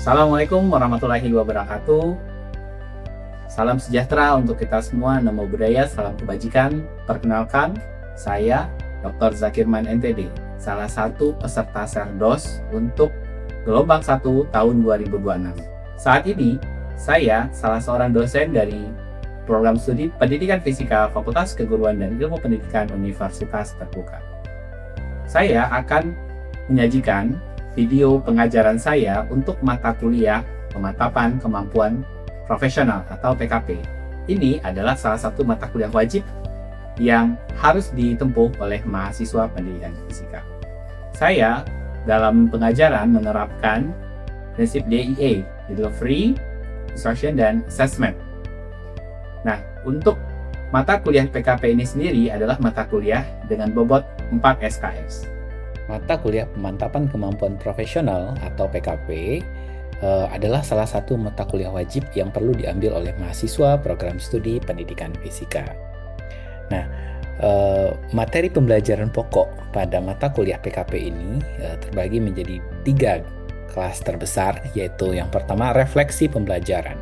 Assalamualaikum warahmatullahi wabarakatuh. Salam sejahtera untuk kita semua. Namo Buddhaya, salam kebajikan. Perkenalkan, saya Dr. Zakirman NTD, salah satu peserta Serdos untuk gelombang 1 tahun 2026. Saat ini, saya salah seorang dosen dari program studi Pendidikan Fisika Fakultas Keguruan dan Ilmu Pendidikan Universitas Terbuka. Saya akan menyajikan video pengajaran saya untuk mata kuliah Pemantapan Kemampuan Profesional atau PKP. Ini adalah salah satu mata kuliah wajib yang harus ditempuh oleh mahasiswa pendidikan fisika. Saya dalam pengajaran menerapkan prinsip DIA, Delivery, Instruction, dan Assessment. Nah, untuk mata kuliah PKP ini sendiri adalah mata kuliah dengan bobot 4 SKS. Mata kuliah Pemantapan Kemampuan Profesional atau PKP adalah salah satu mata kuliah wajib yang perlu diambil oleh mahasiswa program studi pendidikan fisika. Nah, materi pembelajaran pokok pada mata kuliah PKP ini terbagi menjadi 3 kelas terbesar, yaitu yang pertama refleksi pembelajaran.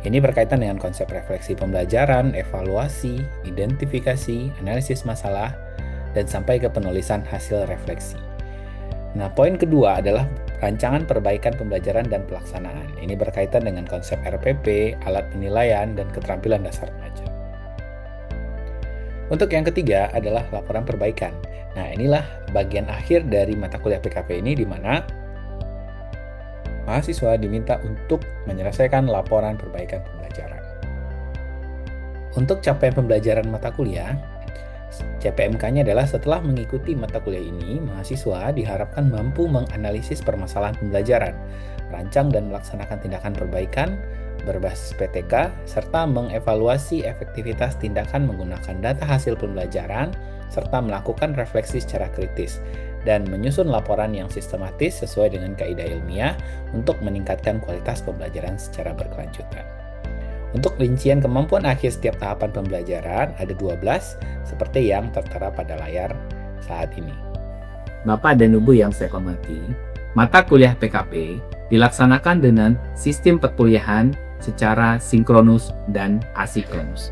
Ini berkaitan dengan konsep refleksi pembelajaran, evaluasi, identifikasi, analisis masalah, dan sampai ke penulisan hasil refleksi. Nah, poin kedua adalah rancangan perbaikan pembelajaran dan pelaksanaan. Ini berkaitan dengan konsep RPP, alat penilaian, dan keterampilan dasar pengajar. Untuk yang ketiga adalah laporan perbaikan. Nah, inilah bagian akhir dari mata kuliah PKP ini, di mana mahasiswa diminta untuk menyelesaikan laporan perbaikan pembelajaran. Untuk capaian pembelajaran mata kuliah, CPMK-nya adalah setelah mengikuti mata kuliah ini, mahasiswa diharapkan mampu menganalisis permasalahan pembelajaran, rancang dan melaksanakan tindakan perbaikan berbasis PTK, serta mengevaluasi efektivitas tindakan menggunakan data hasil pembelajaran, serta melakukan refleksi secara kritis, dan menyusun laporan yang sistematis sesuai dengan kaidah ilmiah untuk meningkatkan kualitas pembelajaran secara berkelanjutan. Untuk rincian kemampuan akhir setiap tahapan pembelajaran ada 12, seperti yang tertera pada layar saat ini. Bapak dan Ibu yang saya hormati, mata kuliah PKP dilaksanakan dengan sistem perkuliahan secara sinkronus dan asinkronus.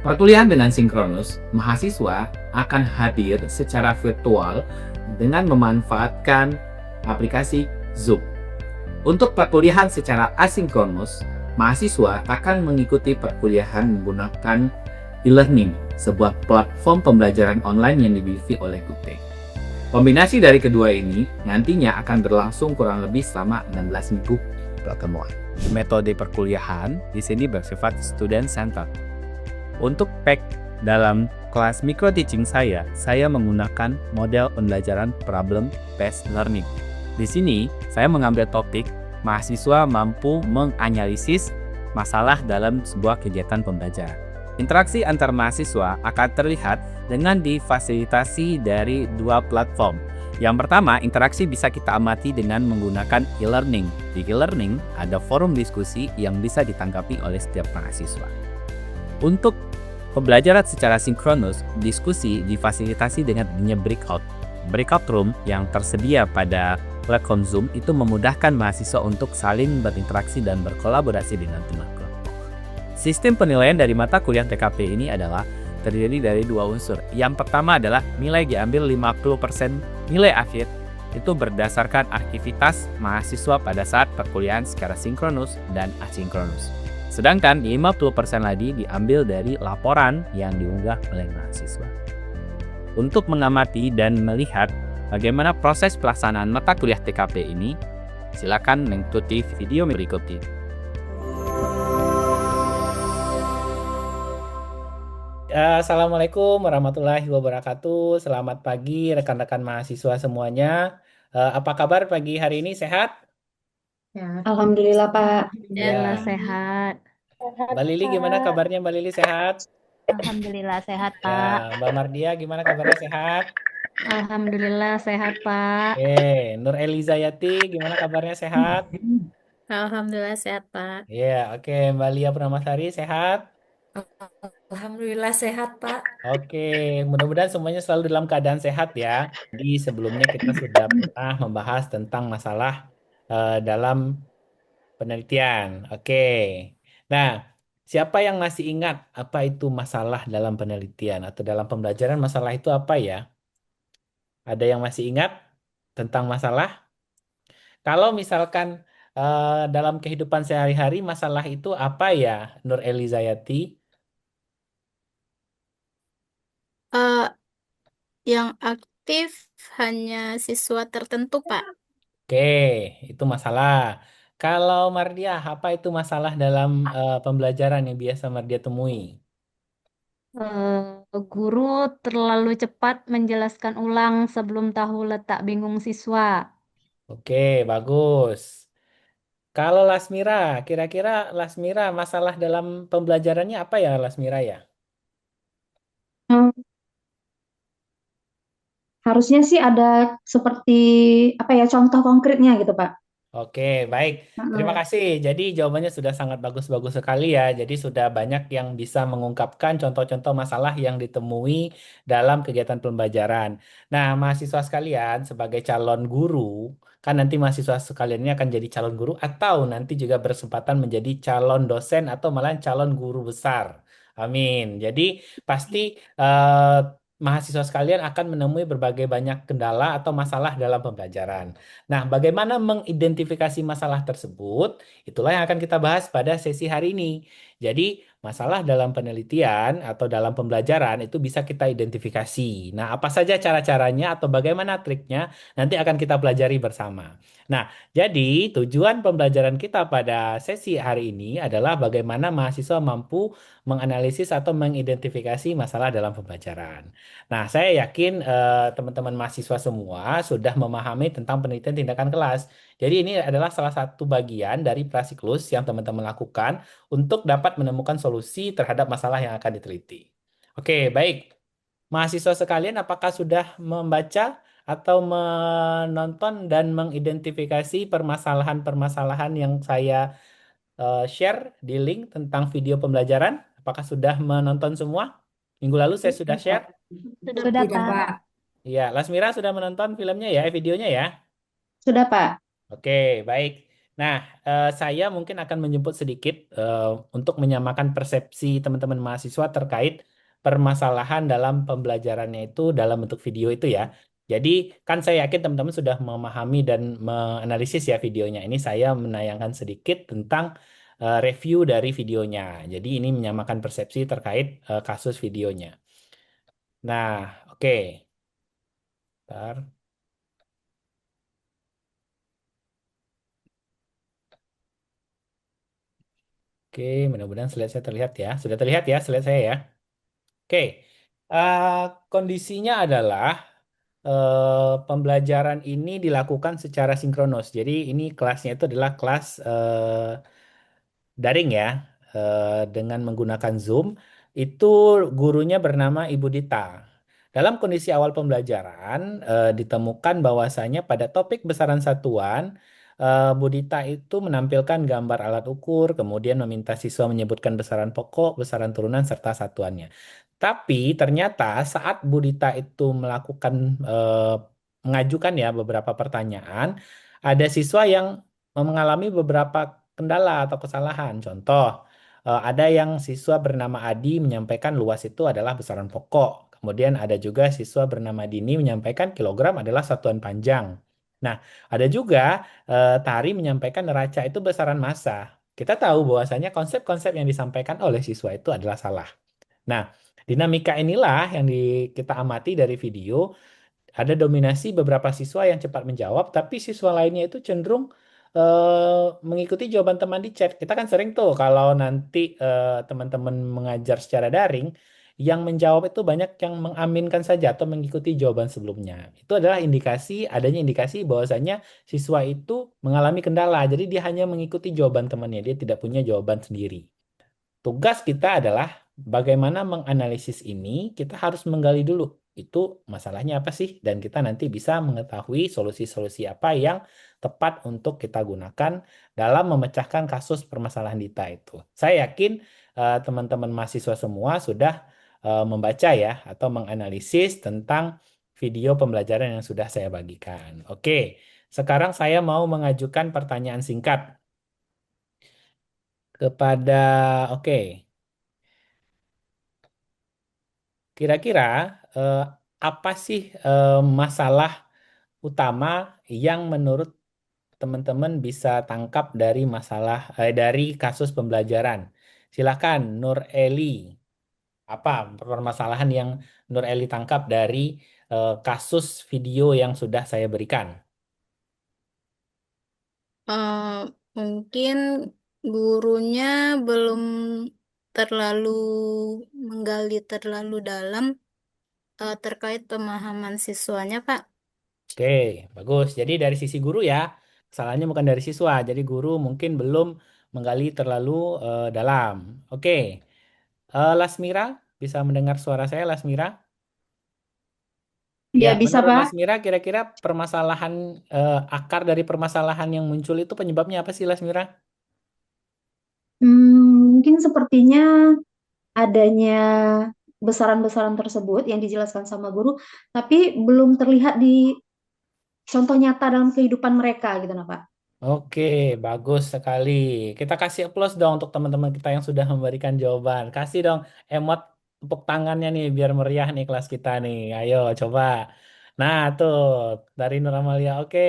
Perkuliahan dengan sinkronus, mahasiswa akan hadir secara virtual dengan memanfaatkan aplikasi Zoom. Untuk perkuliahan secara asinkronus, mahasiswa akan mengikuti perkuliahan menggunakan e-learning, sebuah platform pembelajaran online yang dimiliki oleh Guptek. Kombinasi dari kedua ini nantinya akan berlangsung kurang lebih selama 16 minggu pertemuan. Metode perkuliahan di sini bersifat student center. Untuk dalam kelas micro teaching saya menggunakan model pembelajaran problem based learning. Di sini saya mengambil topik mahasiswa mampu menganalisis masalah dalam sebuah kegiatan pembelajaran. Interaksi antar mahasiswa akan terlihat dengan difasilitasi dari 2 platform. Yang pertama, interaksi bisa kita amati dengan menggunakan e-learning. Di e-learning ada forum diskusi yang bisa ditanggapi oleh setiap mahasiswa. Untuk pembelajaran secara sinkronus, diskusi difasilitasi dengan adanya breakout room yang tersedia pada platform Zoom. Itu memudahkan mahasiswa untuk saling berinteraksi dan berkolaborasi dengan teman kelompok. Sistem penilaian dari mata kuliah PKP ini adalah terdiri dari 2 unsur. Yang pertama adalah nilai diambil 50% nilai akhir itu berdasarkan aktivitas mahasiswa pada saat perkuliahan secara sinkronus dan asinkronus. Sedangkan 50% lagi diambil dari laporan yang diunggah oleh mahasiswa. Untuk mengamati dan melihat bagaimana proses pelaksanaan mata kuliah TKP ini, silakan mengikuti video berikut ini. Assalamualaikum warahmatullahi wabarakatuh. Selamat pagi rekan-rekan mahasiswa semuanya. Apa kabar pagi hari ini? Sehat? Ya, Alhamdulillah Pak. Alhamdulillah Ya. sehat. Mbak Lili gimana kabarnya? Mbak Lili sehat? Alhamdulillah sehat, Pak. Ya, Mbak Mardia gimana kabarnya? Sehat? Alhamdulillah sehat, Pak. Nur Elizayati gimana kabarnya? Sehat? Alhamdulillah sehat, Pak. Ya, oke. Mbak Lia Purnamasari sehat? Alhamdulillah sehat, Pak. Oke, mudah-mudahan semuanya selalu dalam keadaan sehat ya. Jadi sebelumnya kita sudah pernah membahas tentang masalah dalam penelitian. Oke. Nah, siapa yang masih ingat apa itu masalah dalam penelitian atau dalam pembelajaran masalah itu apa ya? Ada yang masih ingat tentang masalah? Kalau misalkan dalam kehidupan sehari-hari masalah itu apa ya, Nur Elizayati? Eh, yang aktif hanya siswa tertentu, Pak. Oke, itu masalah. Kalau Mardiah, apa itu masalah dalam pembelajaran yang biasa Mardiah temui? Guru terlalu cepat menjelaskan ulang sebelum tahu letak bingung siswa. Oke, bagus. Kalau Lasmira, kira-kira Lasmira masalah dalam pembelajarannya apa ya Lasmira ya? Hmm, Harusnya sih ada seperti apa ya contoh konkretnya gitu, Pak. Oke, baik. Terima Heeh. kasih. Jadi jawabannya sudah sangat bagus-bagus sekali ya. Jadi sudah banyak yang bisa mengungkapkan contoh-contoh masalah yang ditemui dalam kegiatan pembelajaran. Nah, mahasiswa sekalian sebagai calon guru, kan nanti mahasiswa sekalian ini akan jadi calon guru atau nanti juga berkesempatan menjadi calon dosen atau malah calon guru besar. Amin. Jadi pasti mahasiswa sekalian akan menemui berbagai banyak kendala atau masalah dalam pembelajaran. Nah, bagaimana mengidentifikasi masalah tersebut? Itulah yang akan kita bahas pada sesi hari ini. Jadi, masalah dalam penelitian atau dalam pembelajaran itu bisa kita identifikasi. Nah, apa saja cara-caranya atau bagaimana triknya nanti akan kita pelajari bersama. Nah, jadi tujuan pembelajaran kita pada sesi hari ini adalah bagaimana mahasiswa mampu menganalisis atau mengidentifikasi masalah dalam pembelajaran. Nah, saya yakin teman-teman mahasiswa semua sudah memahami tentang penelitian tindakan kelas. Jadi ini adalah salah satu bagian dari prasiklus yang teman-teman lakukan untuk dapat menemukan solusi terhadap masalah yang akan diteliti. Oke, baik. Mahasiswa sekalian, apakah sudah membaca atau menonton dan mengidentifikasi permasalahan-permasalahan yang saya share di link tentang video pembelajaran? Apakah sudah menonton semua? Minggu lalu saya sudah share. Sudah, Sudah, Pak. Pak. Iya, Lasmira sudah menonton filmnya ya, videonya ya. Sudah, Pak. Oke, baik. Nah, saya mungkin akan menjemput sedikit untuk menyamakan persepsi teman-teman mahasiswa terkait permasalahan dalam pembelajarannya itu dalam bentuk video itu ya. Jadi, kan saya yakin teman-teman sudah memahami dan menganalisis ya videonya. Ini saya menayangkan sedikit tentang review dari videonya. Jadi, ini menyamakan persepsi terkait kasus videonya. Nah, oke. Bentar. Oke, mudah-mudahan slide saya terlihat ya. Sudah terlihat ya slide saya ya. Oke, eh, kondisinya adalah pembelajaran ini dilakukan secara sinkronus. Jadi ini kelasnya itu adalah kelas daring ya, dengan menggunakan Zoom. Itu gurunya bernama Ibu Dita. Dalam kondisi awal pembelajaran, ditemukan bahwasanya pada topik besaran satuan, Bu Dita itu menampilkan gambar alat ukur, kemudian meminta siswa menyebutkan besaran pokok, besaran turunan, serta satuannya. Tapi ternyata saat Bu Dita itu melakukan mengajukan ya beberapa pertanyaan, ada siswa yang mengalami beberapa kendala atau kesalahan. Contoh, ada yang siswa bernama Adi menyampaikan luas itu adalah besaran pokok. Kemudian ada juga siswa bernama Dini menyampaikan kilogram adalah satuan panjang. Nah, ada juga Tari menyampaikan neraca itu besaran massa. Kita tahu bahwasanya konsep-konsep yang disampaikan oleh siswa itu adalah salah. Nah, dinamika inilah yang kita amati dari video. Ada dominasi beberapa siswa yang cepat menjawab, tapi siswa lainnya itu cenderung mengikuti jawaban teman di chat. Kita kan sering tuh kalau nanti teman-teman mengajar secara daring, yang menjawab itu banyak yang mengaminkan saja atau mengikuti jawaban sebelumnya. Itu adalah adanya indikasi bahwasanya siswa itu mengalami kendala. Jadi dia hanya mengikuti jawaban temannya, dia tidak punya jawaban sendiri. Tugas kita adalah bagaimana menganalisis ini, kita harus menggali dulu itu masalahnya apa sih, dan kita nanti bisa mengetahui solusi-solusi apa yang tepat untuk kita gunakan dalam memecahkan kasus permasalahan Dita itu. Saya yakin teman-teman mahasiswa semua sudah membaca ya atau menganalisis tentang video pembelajaran yang sudah saya bagikan. Oke, Sekarang saya mau mengajukan pertanyaan singkat kepada, oke, kira-kira eh, apa sih masalah utama yang menurut teman-teman bisa tangkap dari dari kasus pembelajaran? Silakan, Nur Eli. Apa permasalahan yang Nur Eli tangkap dari kasus video yang sudah saya berikan? Eh, Mungkin gurunya belum terlalu menggali terlalu dalam terkait pemahaman siswanya, Pak. Oke, bagus. Jadi dari sisi guru ya, kesalahannya bukan dari siswa. Jadi guru mungkin belum menggali terlalu dalam. Oke, Lasmira, bisa mendengar suara saya, Lasmira? Ya, Ya, bisa, menurut Pak. Lasmira, kira-kira permasalahan akar dari permasalahan yang muncul itu penyebabnya apa sih, Lasmira? Mungkin sepertinya adanya besaran-besaran tersebut yang dijelaskan sama guru, tapi belum terlihat di contoh nyata dalam kehidupan mereka gitu, nah, Pak. Oke, bagus sekali. Kita kasih applause dong untuk teman-teman kita yang sudah memberikan jawaban. Kasih dong emot tepuk tangannya nih biar meriah nih kelas kita nih. Ayo coba. Nah, tuh dari Nur Amalia. Oke,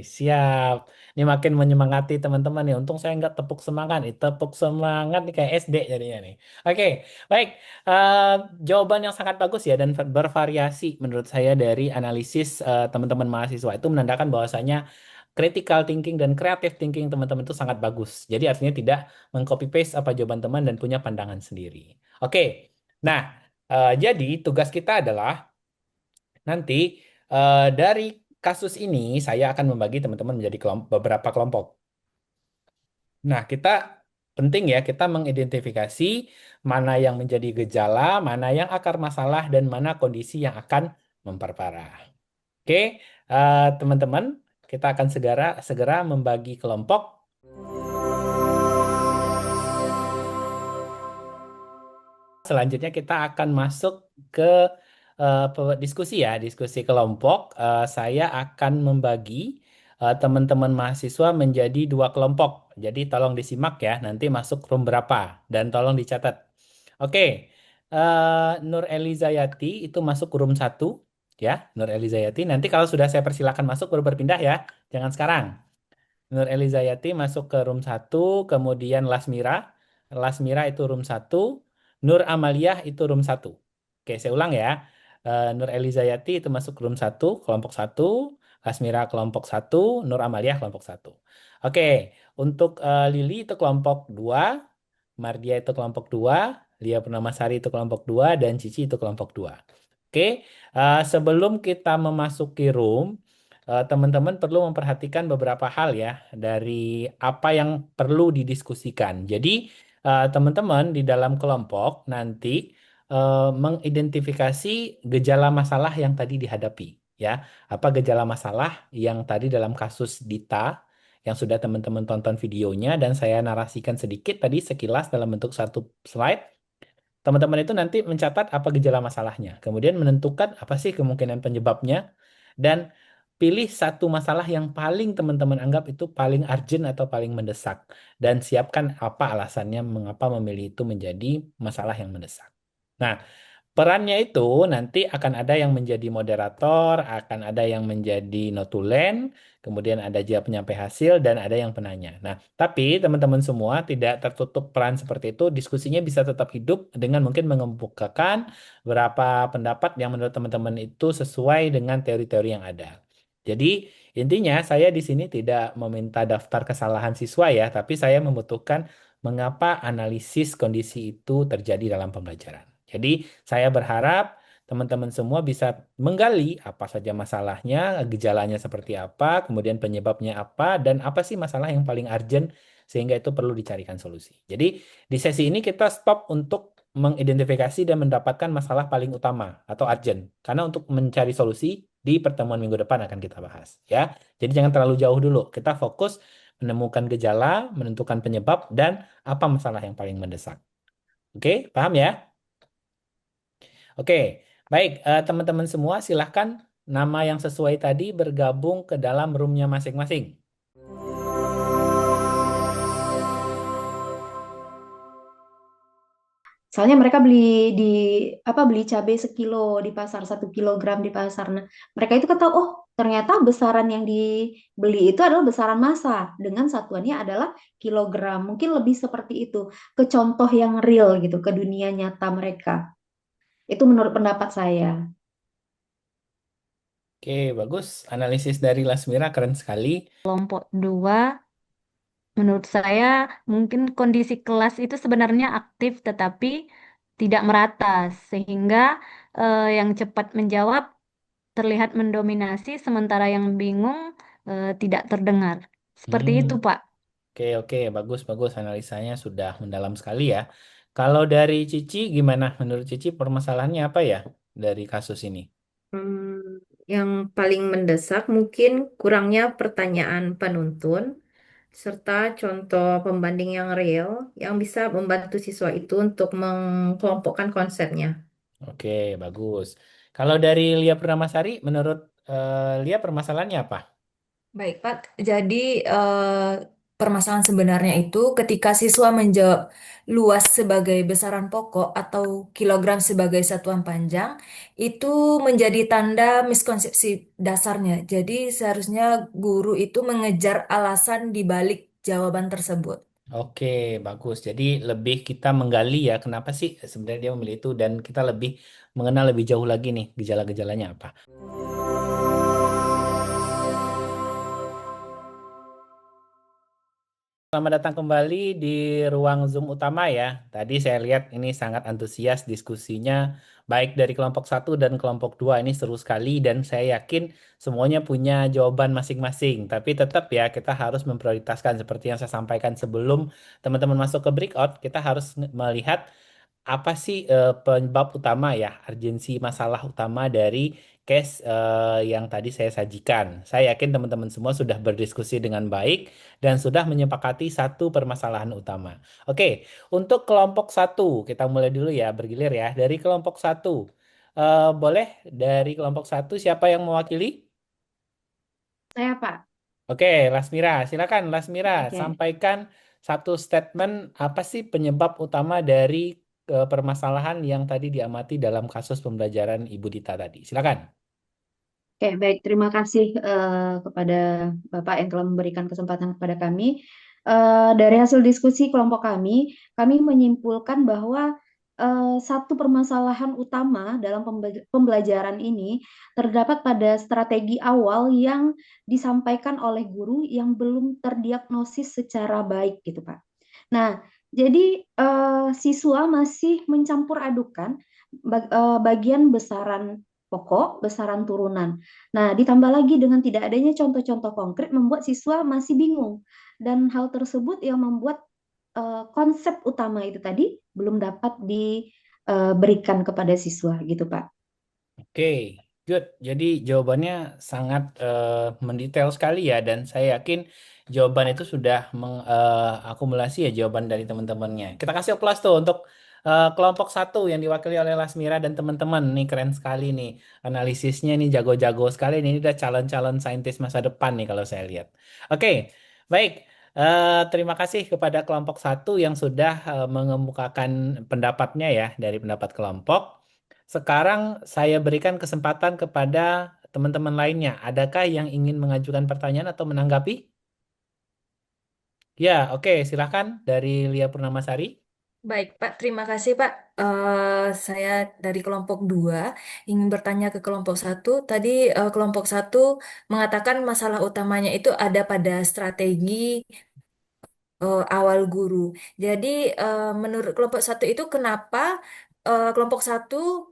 siap. Ini makin menyemangati teman-teman nih. Untung saya nggak tepuk semangat nih. Tepuk semangat nih kayak SD jadinya nih. Oke, baik. Eh, Jawaban yang sangat bagus ya dan bervariasi menurut saya dari analisis teman-teman mahasiswa itu menandakan bahwasanya critical thinking dan creative thinking teman-teman itu sangat bagus. Jadi artinya tidak mengcopy paste apa jawaban teman dan punya pandangan sendiri. Oke, nah jadi tugas kita adalah nanti dari kasus ini saya akan membagi teman-teman menjadi beberapa kelompok. Nah, kita penting ya kita mengidentifikasi mana yang menjadi gejala, mana yang akar masalah, dan mana kondisi yang akan memperparah. Oke, teman-teman, kita akan segera segera membagi kelompok. Selanjutnya kita akan masuk ke diskusi ya, diskusi kelompok. Saya akan membagi teman-teman mahasiswa menjadi dua kelompok. Jadi tolong disimak ya, nanti masuk room berapa dan tolong dicatat. Oke, Nur Elizayati itu masuk room satu ya, Nur Elizayati. Nanti kalau sudah saya persilakan masuk baru berpindah ya, jangan sekarang. Nur Elizayati masuk ke room satu, kemudian Lasmira. Lasmira itu room satu, Nur Amaliah itu room satu. Oke, saya ulang ya. Nur Elizayati itu masuk room satu, kelompok satu, Lasmira kelompok satu, Nur Amaliah kelompok satu. Oke, untuk Lili itu kelompok dua, Mardia itu kelompok dua, Lia Purnamasari itu kelompok dua, dan Cici itu kelompok dua. Oke, sebelum kita memasuki room, teman-teman perlu memperhatikan beberapa hal ya dari apa yang perlu didiskusikan. Jadi, teman-teman di dalam kelompok nanti mengidentifikasi gejala masalah yang tadi dihadapi, ya. Apa gejala masalah yang tadi dalam kasus Dita yang sudah teman-teman tonton videonya dan saya narasikan sedikit tadi sekilas dalam bentuk satu slide. Teman-teman itu nanti mencatat apa gejala masalahnya, kemudian menentukan apa sih kemungkinan penyebabnya, dan pilih satu masalah yang paling teman-teman anggap itu paling urgent atau paling mendesak, dan siapkan apa alasannya mengapa memilih itu menjadi masalah yang mendesak. Nah, perannya itu nanti akan ada yang menjadi moderator, akan ada yang menjadi notulen, kemudian ada jawab penyampai hasil, dan ada yang penanya. Nah, tapi teman-teman semua tidak tertutup peran seperti itu, diskusinya bisa tetap hidup dengan mungkin mengemukakan beberapa pendapat yang menurut teman-teman itu sesuai dengan teori-teori yang ada. Jadi, intinya saya di sini tidak meminta daftar kesalahan siswa ya, tapi saya membutuhkan mengapa analisis kondisi itu terjadi dalam pembelajaran. Jadi, saya berharap teman-teman semua bisa menggali apa saja masalahnya, gejalanya seperti apa, kemudian penyebabnya apa, dan apa sih masalah yang paling urgent sehingga itu perlu dicarikan solusi. Jadi, di sesi ini kita stop untuk mengidentifikasi dan mendapatkan masalah paling utama atau urgent. Karena untuk mencari solusi di pertemuan minggu depan akan kita bahas, ya. Jadi jangan terlalu jauh dulu. Kita fokus menemukan gejala, menentukan penyebab, dan apa masalah yang paling mendesak. Oke, paham ya? Oke, baik teman-teman semua silahkan nama yang sesuai tadi bergabung ke dalam roomnya masing-masing? Soalnya mereka beli cabai sekilo di pasar, 1 kilogram di pasar. Nah, mereka itu kan tahu, oh ternyata besaran yang dibeli itu adalah besaran massa dengan satuannya adalah kilogram. Mungkin lebih seperti itu ke contoh yang real gitu, ke dunia nyata mereka. Itu menurut pendapat saya. Oke, bagus. Analisis dari Lasmira keren sekali. Kelompok 2, menurut saya mungkin kondisi kelas itu sebenarnya aktif tetapi tidak merata, sehingga yang cepat menjawab terlihat mendominasi, sementara yang bingung tidak terdengar. Seperti itu, Hmm, Pak. oke, oke, bagus, bagus. Analisanya sudah mendalam sekali ya. Kalau dari Cici, gimana? Menurut Cici permasalahannya apa ya dari kasus ini? Yang paling mendesak mungkin kurangnya pertanyaan penuntun serta contoh pembanding yang real yang bisa membantu siswa itu untuk mengkelompokkan konsepnya. Oke, bagus. Kalau dari Lia Purnamasari, menurut Lia permasalahannya apa? Baik, Pak. Jadi permasalahan sebenarnya itu ketika siswa menjawab luas sebagai besaran pokok atau kilogram sebagai satuan panjang, itu menjadi tanda miskonsepsi dasarnya. Jadi seharusnya guru itu mengejar alasan di balik jawaban tersebut. Oke, bagus. Jadi lebih kita menggali ya, kenapa sih sebenarnya dia memilih itu dan kita lebih mengenal lebih jauh lagi nih gejala-gejalanya apa. Selamat datang kembali di ruang Zoom utama ya. Tadi saya lihat ini sangat antusias diskusinya, baik dari kelompok satu dan kelompok 2 ini seru sekali dan saya yakin semuanya punya jawaban masing-masing. Tapi tetap ya kita harus memprioritaskan seperti yang saya sampaikan sebelum teman-teman masuk ke breakout, kita harus melihat apa sih penyebab utama ya, urgensi masalah utama dari case yang tadi saya sajikan. Saya yakin teman-teman semua sudah berdiskusi dengan baik dan sudah menyepakati satu permasalahan utama. Oke, untuk kelompok satu, kita mulai dulu ya, bergilir ya. Dari kelompok satu, boleh dari kelompok satu siapa yang mewakili? Saya, Pak. Oke, Lasmira, silakan Lasmira Oke. sampaikan satu statement apa sih penyebab utama dari permasalahan yang tadi diamati dalam kasus pembelajaran Ibu Dita tadi. Silakan. Oke, baik. Terima kasih kepada Bapak yang telah memberikan kesempatan kepada kami. Dari hasil diskusi kelompok kami menyimpulkan bahwa satu permasalahan utama dalam pembelajaran ini terdapat pada strategi awal yang disampaikan oleh guru yang belum terdiagnosis secara baik, gitu, Pak. Nah, jadi siswa masih mencampur adukan bagian besaran pokok, besaran turunan. Nah, ditambah lagi dengan tidak adanya contoh-contoh konkret membuat siswa masih bingung. Dan hal tersebut yang membuat konsep utama itu tadi belum dapat diberikan kepada siswa gitu, Pak. Oke, good. Jadi jawabannya sangat mendetail sekali ya dan saya yakin jawaban itu sudah mengakumulasi ya jawaban dari teman-temannya. Kita kasih aplaus tuh untuk kelompok satu yang diwakili oleh Lasmira dan teman-teman. Nih keren sekali nih analisisnya nih jago-jago sekali nih. Ini udah calon-calon saintis masa depan nih kalau saya lihat. Oke, baik. Terima kasih kepada kelompok satu yang sudah mengemukakan pendapatnya ya dari pendapat kelompok. Sekarang saya berikan kesempatan kepada teman-teman lainnya. Adakah yang ingin mengajukan pertanyaan atau menanggapi? Ya, oke, silahkan dari Lia Purnamasari. Baik, Pak. Terima kasih, Pak. Saya dari kelompok 2 ingin bertanya ke kelompok satu. Tadi kelompok satu mengatakan masalah utamanya itu ada pada strategi awal guru. Jadi, menurut kelompok satu itu kenapa kelompok satu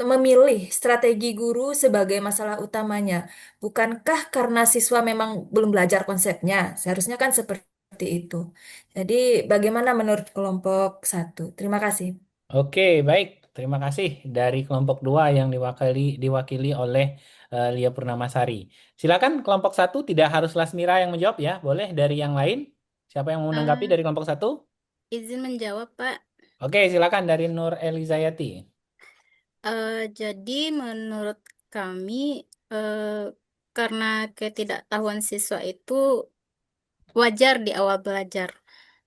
memilih strategi guru sebagai masalah utamanya? Bukankah karena siswa memang belum belajar konsepnya? Seharusnya kan seperti itu. Jadi, bagaimana menurut kelompok satu? Terima kasih. Oke, baik. Terima kasih dari kelompok 2 yang diwakili oleh Lia Purnamasari. Silakan kelompok satu tidak harus Lasmira yang menjawab ya. Boleh dari yang lain. Siapa yang mau menanggapi Eh, dari kelompok satu? izin menjawab, Pak. Oke, silakan dari Nur Elizayati. Jadi menurut kami karena ketidaktahuan siswa itu wajar di awal belajar.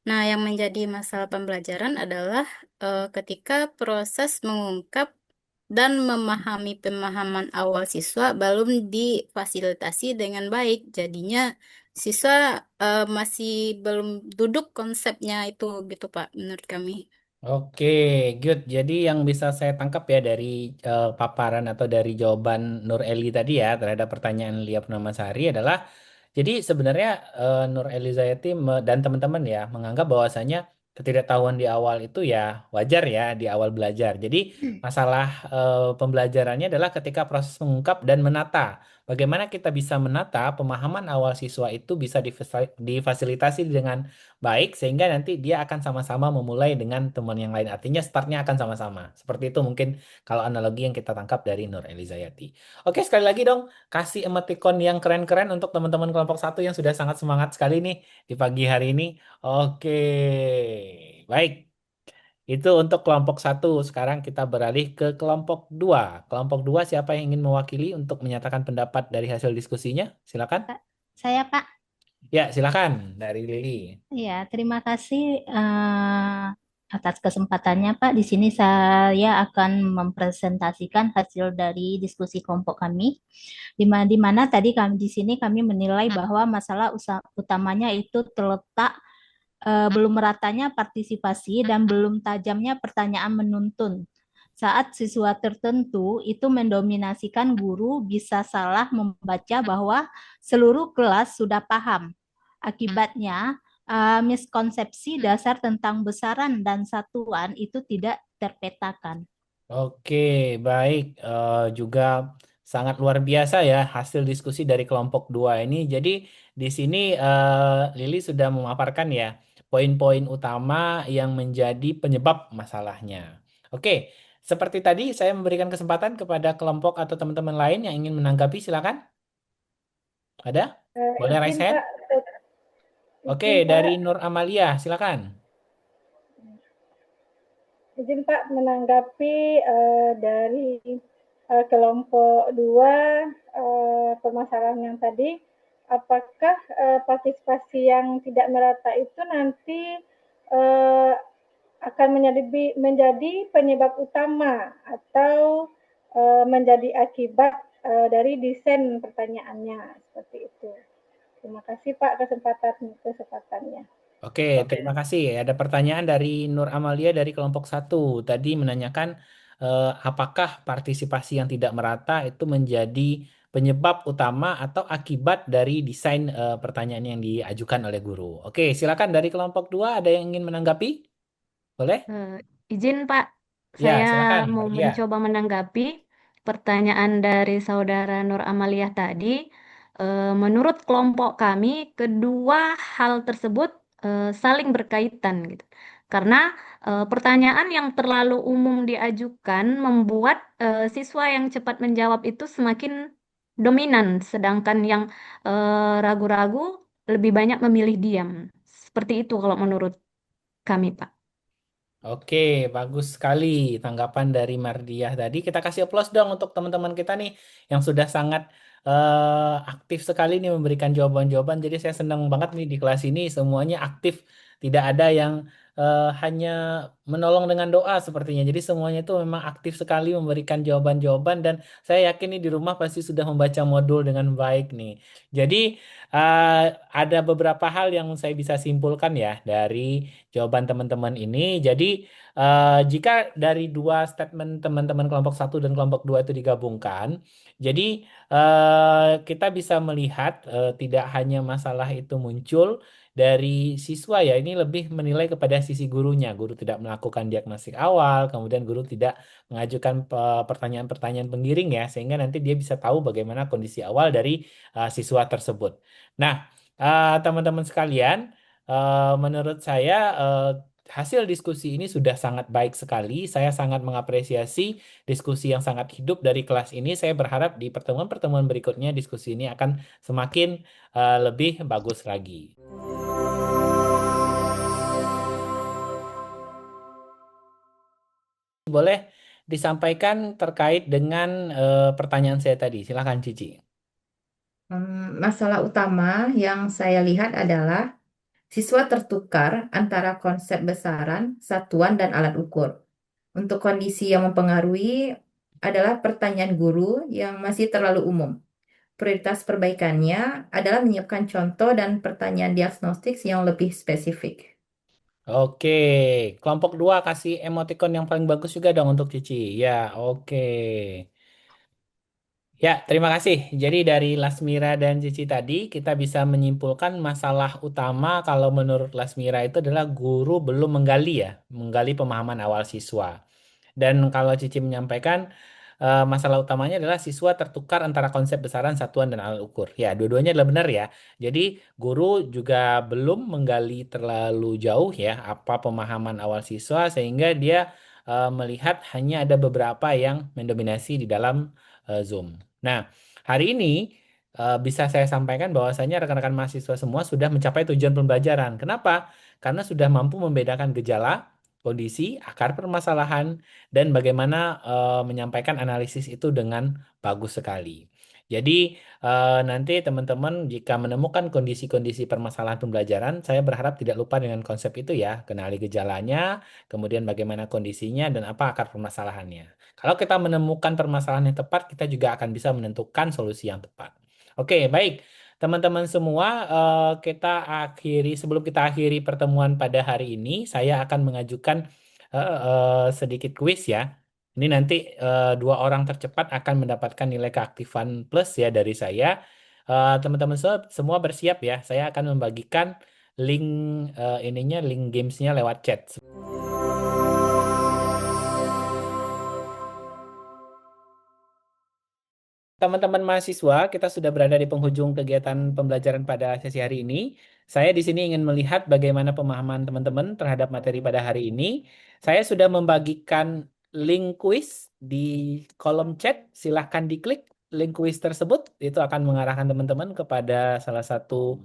Nah, yang menjadi masalah pembelajaran adalah ketika proses mengungkap dan memahami pemahaman awal siswa belum difasilitasi dengan baik. Jadinya siswa masih belum duduk konsepnya itu gitu, Pak, menurut kami. Oke, good. Jadi yang bisa saya tangkap ya dari paparan atau dari jawaban Nur Eli tadi ya terhadap pertanyaan Lia Purnamasari adalah, jadi sebenarnya Nur Elizayati dan teman-teman ya menganggap bahwasanya ketidaktahuan di awal itu ya wajar ya di awal belajar. Jadi masalah pembelajarannya adalah ketika proses mengungkap dan menata. Bagaimana kita bisa menata pemahaman awal siswa itu bisa difasilitasi dengan baik sehingga nanti dia akan sama-sama memulai dengan teman yang lain. Artinya startnya akan sama-sama. Seperti itu mungkin kalau analogi yang kita tangkap dari Nur Elizayati. Oke, sekali lagi dong kasih emoticon yang keren-keren untuk teman-teman kelompok satu yang sudah sangat semangat sekali nih di pagi hari ini. Oke, baik. Itu untuk kelompok satu. Sekarang kita beralih ke kelompok dua. Kelompok dua siapa yang ingin mewakili untuk menyatakan pendapat dari hasil diskusinya? Silakan. Pak, saya Pak. Ya, silakan dari Lili. Ya, terima kasih atas kesempatannya Pak. Di sini saya akan mempresentasikan hasil dari diskusi kelompok kami. Di mana tadi kami di sini kami menilai bahwa masalah utamanya itu terletak belum meratanya partisipasi dan belum tajamnya pertanyaan menuntun. Saat siswa tertentu itu mendominasikan guru bisa salah membaca bahwa seluruh kelas sudah paham. Akibatnya, miskonsepsi dasar tentang besaran dan satuan itu tidak terpetakan. Oke, baik. Juga sangat luar biasa ya hasil diskusi dari kelompok dua ini. Jadi di sini Lili sudah memaparkan ya poin-poin utama yang menjadi penyebab masalahnya. Oke, seperti tadi saya memberikan kesempatan kepada kelompok atau teman-teman lain yang ingin menanggapi, silakan. Ada? Boleh Izin raise hand? Pak, Oke, izin dari Pak, Nur Amalia, silakan. izin Pak menanggapi dari kelompok 2 permasalahan yang tadi, apakah partisipasi yang tidak merata itu nanti akan menjadi penyebab utama atau menjadi akibat dari desain pertanyaannya seperti itu. Terima kasih Pak kesempatannya. Oke, terima kasih. Ada pertanyaan dari Nur Amalia dari kelompok satu. Tadi menanyakan apakah partisipasi yang tidak merata itu menjadi penyebab utama atau akibat dari desain pertanyaan yang diajukan oleh guru. Oke, silakan dari kelompok dua ada yang ingin menanggapi? Boleh? Izin Pak, Ya, saya silakan, mau Mardia. mencoba menanggapi pertanyaan dari saudara Nur Amalia tadi. Menurut kelompok kami, kedua hal tersebut saling berkaitan gitu. Karena pertanyaan yang terlalu umum diajukan membuat siswa yang cepat menjawab itu semakin dominan, sedangkan yang ragu-ragu lebih banyak memilih diam. Seperti itu kalau menurut kami, Pak. Oke, bagus sekali tanggapan dari Mardiah tadi. Kita kasih aplaus dong untuk teman-teman kita nih yang sudah sangat aktif sekali nih memberikan jawaban-jawaban. Jadi saya senang banget nih di kelas ini semuanya aktif. Tidak ada yang hanya menolong dengan doa sepertinya. Jadi semuanya itu memang aktif sekali memberikan jawaban-jawaban dan saya yakin nih di rumah pasti sudah membaca modul dengan baik nih. Jadi eh, ada beberapa hal yang saya bisa simpulkan ya dari jawaban teman-teman ini. Jadi, jika dari dua statement teman-teman kelompok satu dan kelompok dua itu digabungkan, jadi kita bisa melihat tidak hanya masalah itu muncul dari siswa ya, ini lebih menilai kepada sisi gurunya. Guru tidak melakukan diagnostik awal, kemudian guru tidak mengajukan pertanyaan-pertanyaan penggiring ya, sehingga nanti dia bisa tahu bagaimana kondisi awal dari siswa tersebut. Nah, teman-teman sekalian, menurut saya hasil diskusi ini sudah sangat baik sekali. Saya sangat mengapresiasi diskusi yang sangat hidup dari kelas ini. Saya berharap di pertemuan-pertemuan berikutnya diskusi ini akan semakin lebih bagus lagi. Boleh disampaikan terkait dengan pertanyaan saya tadi. Silakan Cici. Masalah utama yang saya lihat adalah siswa tertukar antara konsep besaran, satuan, dan alat ukur. Untuk kondisi yang mempengaruhi adalah pertanyaan guru yang masih terlalu umum. Prioritas perbaikannya adalah menyiapkan contoh dan pertanyaan diagnostik yang lebih spesifik. Oke, kelompok 2 kasih emoticon yang paling bagus juga dong untuk Cici. Ya, oke. Ya, terima kasih. Jadi dari Lasmira dan Cici tadi kita bisa menyimpulkan masalah utama kalau menurut Lasmira itu adalah guru belum menggali ya, menggali pemahaman awal siswa. Dan kalau Cici menyampaikan masalah utamanya adalah siswa tertukar antara konsep besaran, satuan, dan alat ukur. Ya, dua-duanya adalah benar ya. Jadi guru juga belum menggali terlalu jauh ya apa pemahaman awal siswa sehingga dia melihat hanya ada beberapa yang mendominasi di dalam Zoom. Nah, hari ini bisa saya sampaikan bahwasanya rekan-rekan mahasiswa semua sudah mencapai tujuan pembelajaran. Kenapa? Karena sudah mampu membedakan gejala, kondisi, akar permasalahan, dan bagaimana menyampaikan analisis itu dengan bagus sekali. Jadi nanti teman-teman jika menemukan kondisi-kondisi permasalahan pembelajaran, saya berharap tidak lupa dengan konsep itu ya, kenali gejalanya, kemudian bagaimana kondisinya dan apa akar permasalahannya. Kalau kita menemukan permasalahan yang tepat, kita juga akan bisa menentukan solusi yang tepat. Oke, baik. Teman-teman semua, kita akhiri sebelum kita akhiri pertemuan pada hari ini, saya akan mengajukan sedikit kuis ya. Ini nanti dua orang tercepat akan mendapatkan nilai keaktifan plus ya dari saya. Teman-teman semua bersiap ya. Saya akan membagikan link link gamesnya lewat chat. Teman-teman mahasiswa, kita sudah berada di penghujung kegiatan pembelajaran pada sesi hari ini. Saya di sini ingin melihat bagaimana pemahaman teman-teman terhadap materi pada hari ini. Saya sudah membagikan link kuis di kolom chat. Silahkan diklik link kuis tersebut. Itu akan mengarahkan teman-teman kepada salah satu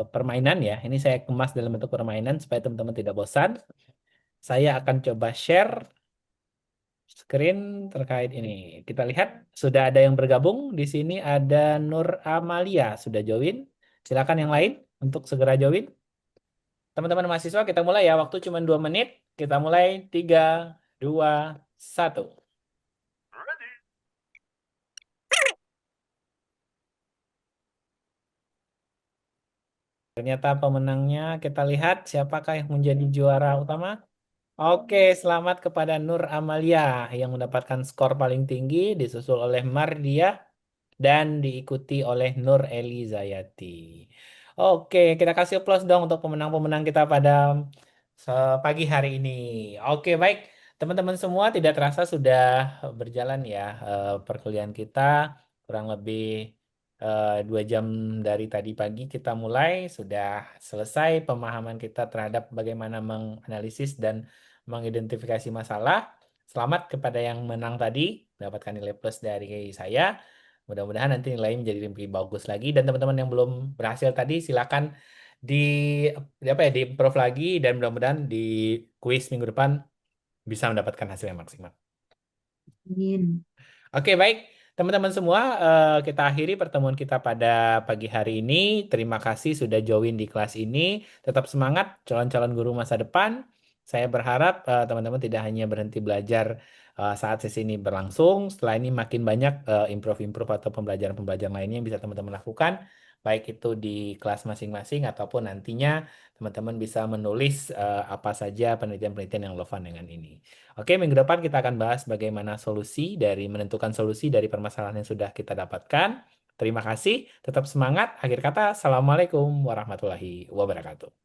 permainan ya. Ini saya kemas dalam bentuk permainan supaya teman-teman tidak bosan. Saya akan coba share screen terkait ini. Kita lihat sudah ada yang bergabung. Di sini ada Nur Amalia sudah join. Silakan yang lain untuk segera join. Teman-teman mahasiswa kita mulai ya. Waktu cuma 2 menit. Kita mulai 3, 2, 1. Ternyata pemenangnya kita lihat siapakah yang menjadi juara utama. Oke, selamat kepada Nur Amalia yang mendapatkan skor paling tinggi disusul oleh Mardia dan diikuti oleh Nur Elizayati. Oke, kita kasih aplaus dong untuk pemenang-pemenang kita pada pagi hari ini. Oke, baik. Teman-teman semua tidak terasa sudah berjalan ya perkuliahan kita kurang lebih 2 jam dari tadi pagi kita mulai sudah selesai pemahaman kita terhadap bagaimana menganalisis dan mengidentifikasi masalah. Selamat kepada yang menang tadi, mendapatkan nilai plus dari saya. Mudah-mudahan nanti nilainya menjadi lebih bagus lagi. Dan teman-teman yang belum berhasil tadi, silakan di di improve lagi dan mudah-mudahan di kuis minggu depan bisa mendapatkan hasil yang maksimal. Amin. Oke, baik. Teman-teman semua, kita akhiri pertemuan kita pada pagi hari ini. Terima kasih sudah join di kelas ini. Tetap semangat, calon-calon guru masa depan. Saya berharap teman-teman tidak hanya berhenti belajar saat sesi ini berlangsung. Setelah ini makin banyak improve-improve atau pembelajaran-pembelajaran lainnya yang bisa teman-teman lakukan. Baik itu di kelas masing-masing ataupun nantinya teman-teman bisa menulis apa saja penelitian-penelitian yang relevan dengan ini. Oke, minggu depan kita akan bahas bagaimana menentukan solusi dari permasalahan yang sudah kita dapatkan. Terima kasih, tetap semangat. Akhir kata, Assalamualaikum warahmatullahi wabarakatuh.